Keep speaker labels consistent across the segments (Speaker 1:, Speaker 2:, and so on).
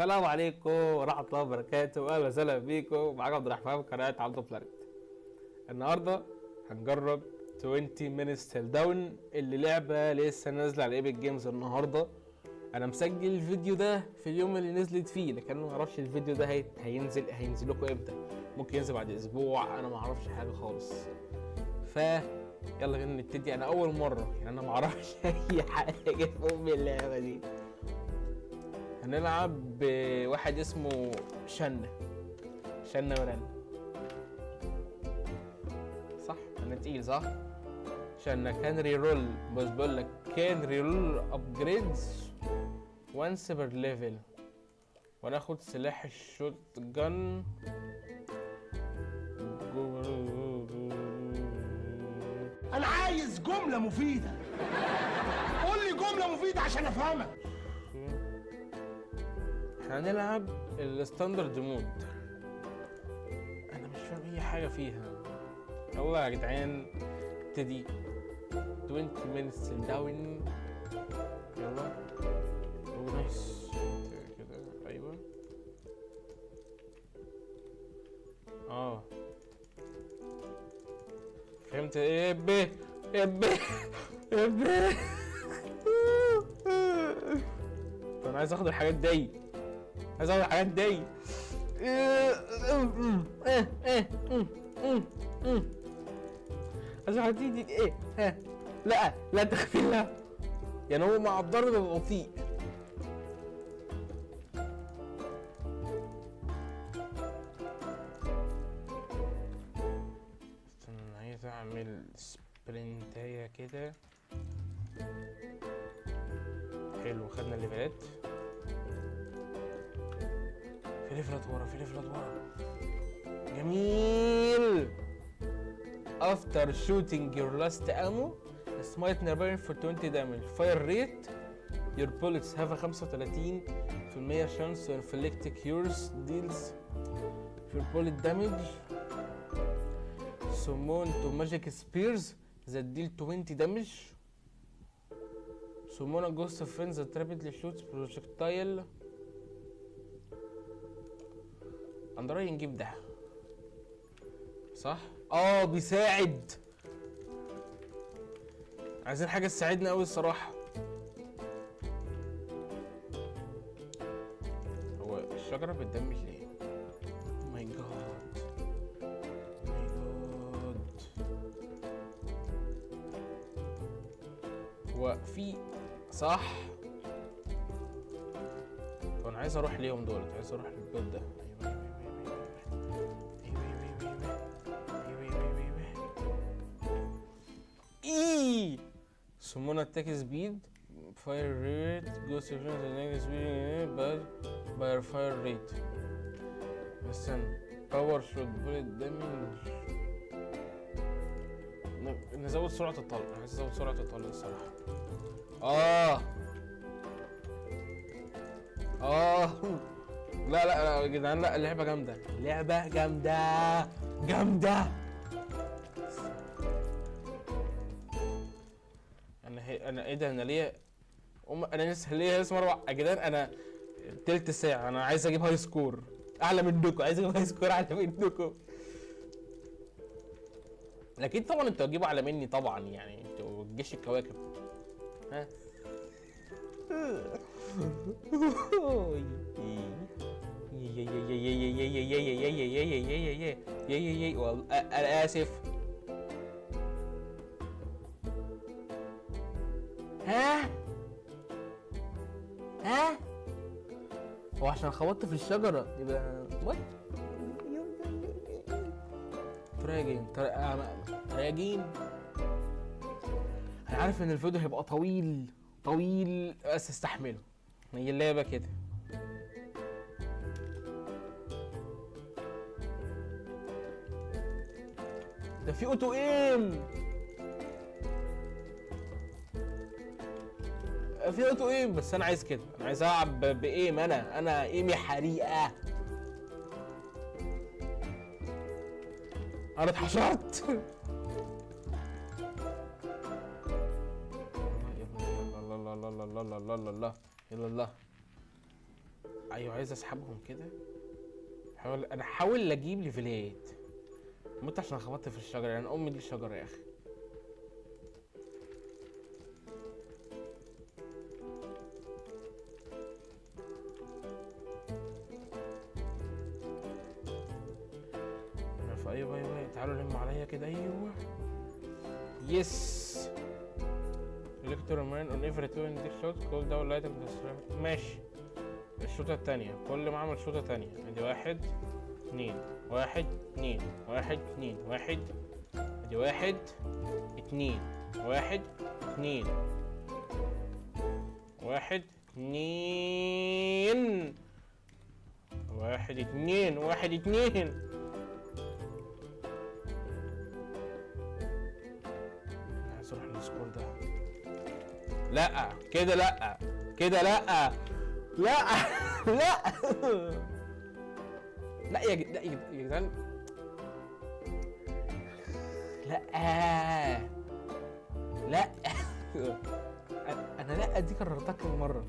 Speaker 1: السلام عليكم ورحمة الله وبركاته، أهلا وسهلا بيكم. معاكم عبد الرحمن من قناة عبده بلانت. النهاردة هنجرب 20 minutes till down اللي لعبة لسه نازلة على ايبك جيمز النهاردة. أنا مسجل الفيديو ده في اليوم اللي نزلت فيه، لكن أنا معرفش الفيديو ده هينزل لكم امتى. ممكن ينزل بعد أسبوع، أنا معرفش حاجة خالص. يلا بينا نبتدي. أنا أول مرة يعني أنا معرفش أي حاجة في أم اللعبة دي. هنلعب بواحد اسمه شنة ورن، صح؟ انا تقيل صح؟ شنة كان ريرول، بس بقول لك كان ريرول ابجريدز وانس بير ليفل، وناخد سلاح الشوت جن.
Speaker 2: انا عايز جملة مفيدة، قول لي جملة مفيدة عشان افهمك.
Speaker 1: هنلعب الستاندرد مود. انا مش فاهم اي حاجه فيها. يلا يا جدعان ابتدي. 20 minutes till down. يلا نايس كده. ايوه فهمت. ايه بيه انا عايز اخد الحاجات دي، عايز الحاجات دي ايه؟ لا تخفي الله، يعني هو مع الضرب بيبقى بطيء. استنى، عايز اعمل سبرنتايه كده. حلو، خدنا الليفلات. في ليفلات ورا جميل. After shooting your last ammo, smite nearby for 20 damage. Fire rate, your bullets have a 35% chance to inflict cures deals your bullet damage. Summon to magic spears that deal 20 damage. Summon a ghost of friends that rapidly shoots projectile. انا رأيي نجيب ده، صح؟ بيساعد. عايزين حاجة تساعدنا اوي الصراحة. هو الشجرة بتدمج ليه؟ ماي جاد هو في صح؟ طب انا عايز اروح ليهم دولت، عايز اروح للبيت ده. Summon attack speed, fire rate, ghost efficiency, attack speed by fire rate. استنى، power shot, bullet damage. نزود سرعة الطلق، عايز ازود سرعة الطلق الصراحة. لا يا جدعان، لا اللعبة جامدة، جامدة. انا ايه ده؟ انا ليه انا لسه ليه مرة يا جدعان؟ انا تلت ساعة انا عايز اجيب هاي سكور اعلى منكم، اكيد طبعا انتوا هتجيبوا اعلى مني طبعا، يعني انتوا جيش الكواكب. ها انا اسف. ها هو عشان خبطت في الشجرة يبقى وات؟ راجين. انا عارف ان الفيديو هيبقى طويل بس استحمله، هي اللعبة كده. ده في اوتو ايم، بس انا عايز كده، انا عايز العب بايم. انا ايمي حريقه. انا اتحشرت. الله الله الله الله الله الله الله الله الله. ايوه عايز اسحبهم كده. احاول اجيب ليفلات. مت عشان خبطت في الشجره، يعني امي دي الشجره يا اخي. ايوه ايوه تعالوا لموا عليا كده. ايوه يس. الكترو مان اون ايفري تو ان دي شوت كول داون لايت. ماشي. الشوطه الثانيه كل ما اعمل شوطه ثانيه ادي 1 2 1 2 1 2 1 ادي 1 2 1 2 1 2 1 2 1 2. عايز اروح للسكور ده. لا كده لا كده لا لا لا لا يا جدعان لا لا انا لا دي كررتها كم مره.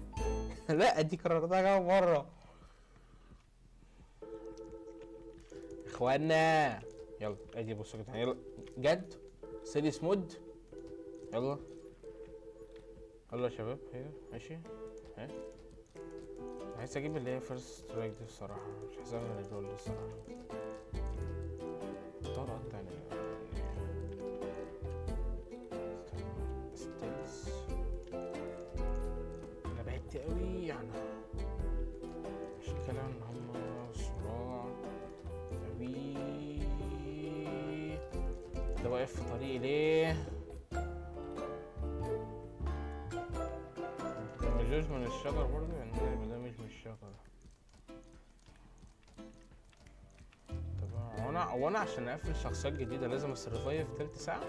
Speaker 1: لا دي كررتها كم مره اخوانا. يلا ادي بصوا يا جدعان. يلا جد سيريس مود. يلا يلا يا شباب. هي ماشي. ها عايز اجيب اللي هي فيرست سترايك دي الصراحه، مش حاسبها من الرول الصراحه. الطرقه التانية ستيلز. انا بعدت قوي عنها. المشكلة ان هما صراع قوي. ده واقف في طريقي ليه؟ مش من الشجر برضه، يعني ده مش من الشجر. طب هو انا عشان اقفل شخصيات جديده لازم اسرفايف تلت ساعه؟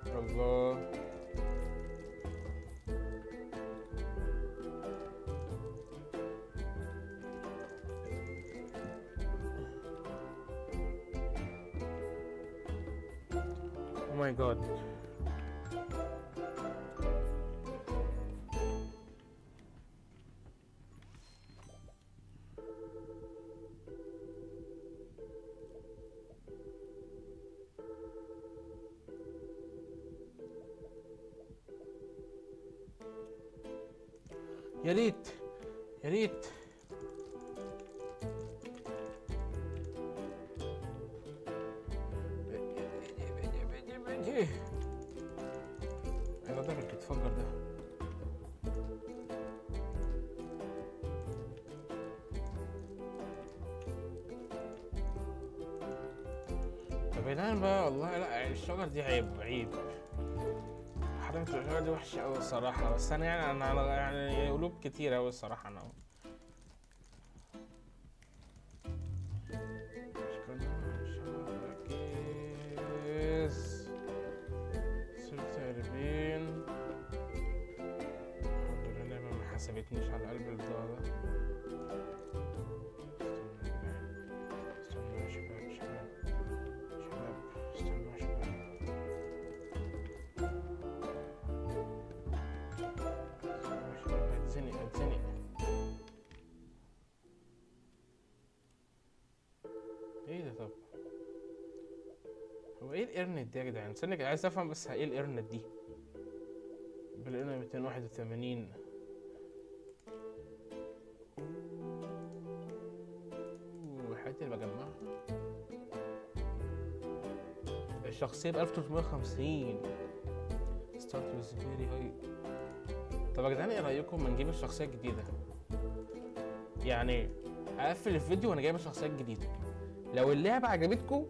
Speaker 1: الله. Oh my god. يا ريت يا ريت. ايه الراجل اللي بيتفجر ده؟ طب الان بقى والله لا الشجر دي عيب. حركة الشجر دي وحشة أوي الصراحة، بس أنا يعني قلوب كتير أوي الصراحة أنا. حسبتنيش على قلب البتاع ده. استنوا يا شباب استنوا يا شباب. هتزنق ايه ده؟ طب هو ايه الارنت دي يا جدعان؟ استنى عايز افهم بس ايه الارنت دي؟ بالقنا 281. الحاجات اللي بجمعها. الشخصية ب 1350. ستارت ويز فيري هاي. طب يا جدعان ايه رأيكم ما نجيب الشخصية الجديدة؟ يعني اقفل الفيديو وانا جايب الشخصية الجديدة. لو اللعبة عجبتكم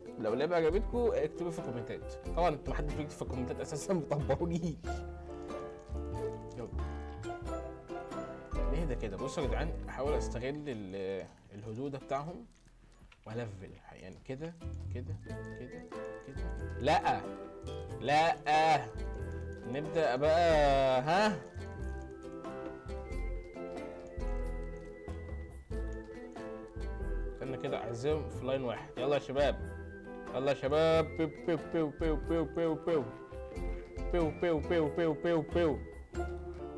Speaker 1: اكتبوا في الكومنتات. طبعا انتوا محدش بيكتب في الكومنتات اساسا، بيطبقونيش. يلا نهدى كده. بصوا يا جدعان احاول استغل الهدوء ده بتاعهم وهلفل يعني كده كده كده كده. لا نبدأ بقى. ها استنى كده اعزم في لاين واحد. يلا يا شباب يلا يا شباب. بيو بيو بيو بيو بيو بيو بيو بيو بيو بيو بيو بيو بيو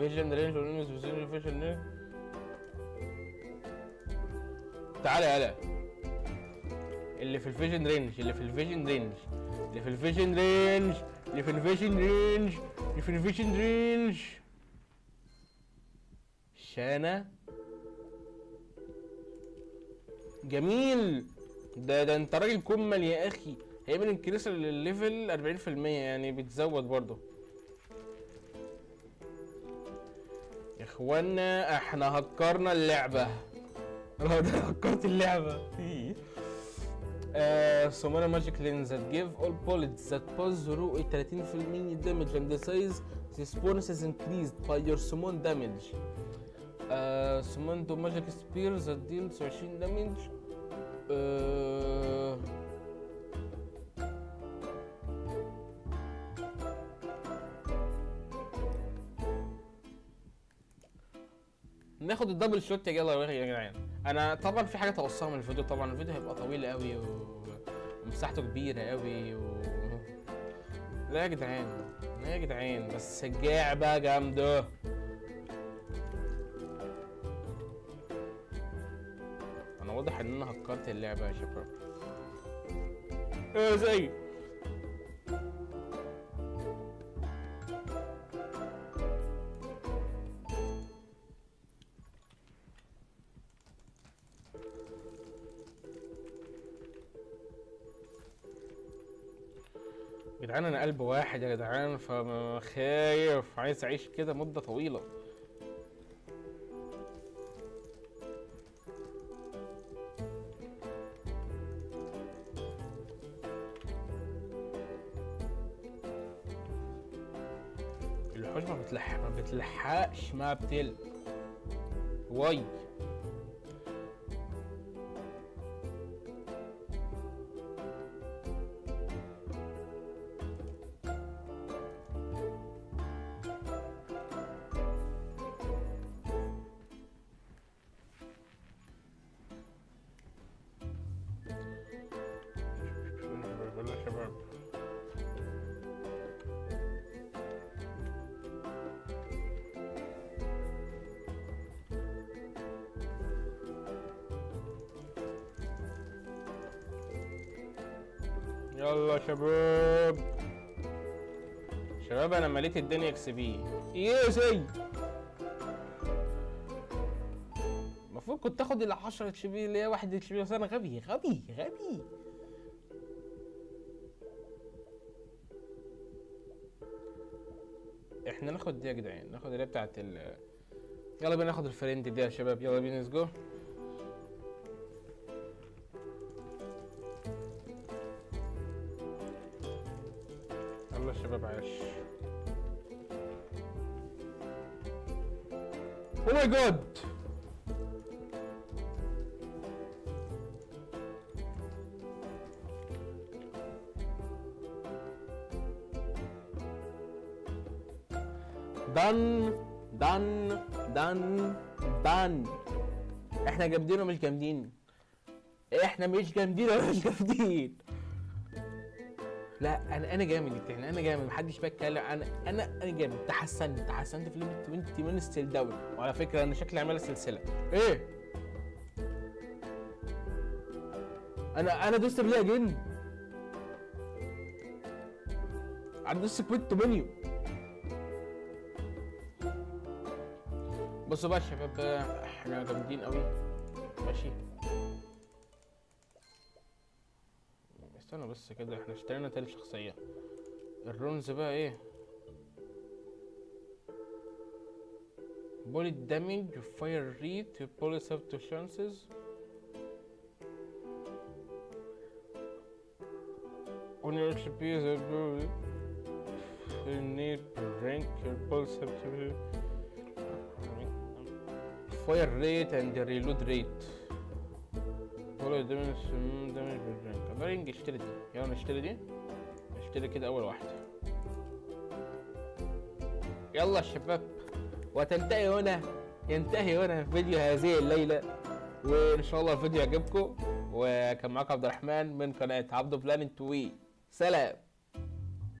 Speaker 1: فيجن رينج فيجن رينج. تعالى يالا، اللي في الفيجن رينج، اللي في الفيجن رينج، اللي في الفيجن رينج، اللي في الفيجن رينج، اللي في الفيجن رينج. شانا جميل. ده انت راجل كمل يا اخي. هيعمل انكريس للليفل 40%، يعني بتزود برضه. يا اخوانا احنا هكرنا اللعبة. انا هكرت اللعبة. Summon a magic lens that give all bullets that pass through a 30% damage and the size this bonus is increased by your summon damage. Summon to magic spear that deals 20 damage. ناخد الدبل شوت يا جدعان. انا طبعا في حاجه توصلها من الفيديو، طبعا الفيديو هيبقى طويل قوي ومساحته كبيره قوي لا يا جدعان، لا يا جدعان، بس اللعبه جامده. انا واضح ان انا هكرت اللعبه يا شباب. زي جدعان، انا قلب واحد يا جدعان، فخايف عايز اعيش كده مده طويله. الوحوش ما بتلحقش ما بتل واي. يلا يا شباب، يلا شباب. شباب انا مليت الدنيا اكس بي. ياسي المفروض كنت اخد ال 10 اتش بي اللي هي 1 اتش بي، بس انا غبي. احنا ناخد دي يا جدعان، ناخد اللي هي بتاعت يلا بينا ناخد الفريند دي يا شباب. يلا بينا، ليتس جو. يلا يا شباب، عاش. او ماي جاد، دن. احنا جامدين ولا مش جامدين؟ احنا مش جامدين ولا مش جامدين؟ لا انا جامد، انا جامد، محدش بيتكلم. انا جامد. تحسنت في ليميت 20 من ستيل داون. وعلى فكره انا شكلي عامل سلسله. ايه انا دوست بليها جن. دوست كويت منيو. بصوا بقى يا شباب، احنا جامدين قوي. ماشي، استنى بس كده، احنا اشترينا تالت شخصية. الرونز بقى ايه؟ bullet damage, fire rate, bullets have two chances. On your HP the bullet you need to rank your bullets have to fire rate and reload rate. bullet damage بالرانك. رينج اشتري دي، يلا نشتري دي. نشتري كده اول واحدة. يلا يا شباب، ينتهي هنا فيديو هذه الليلة، وان شاء الله الفيديو يعجبكم. وكان معاكم عبد الرحمن من قناة عبدو بلانت وي. سلام.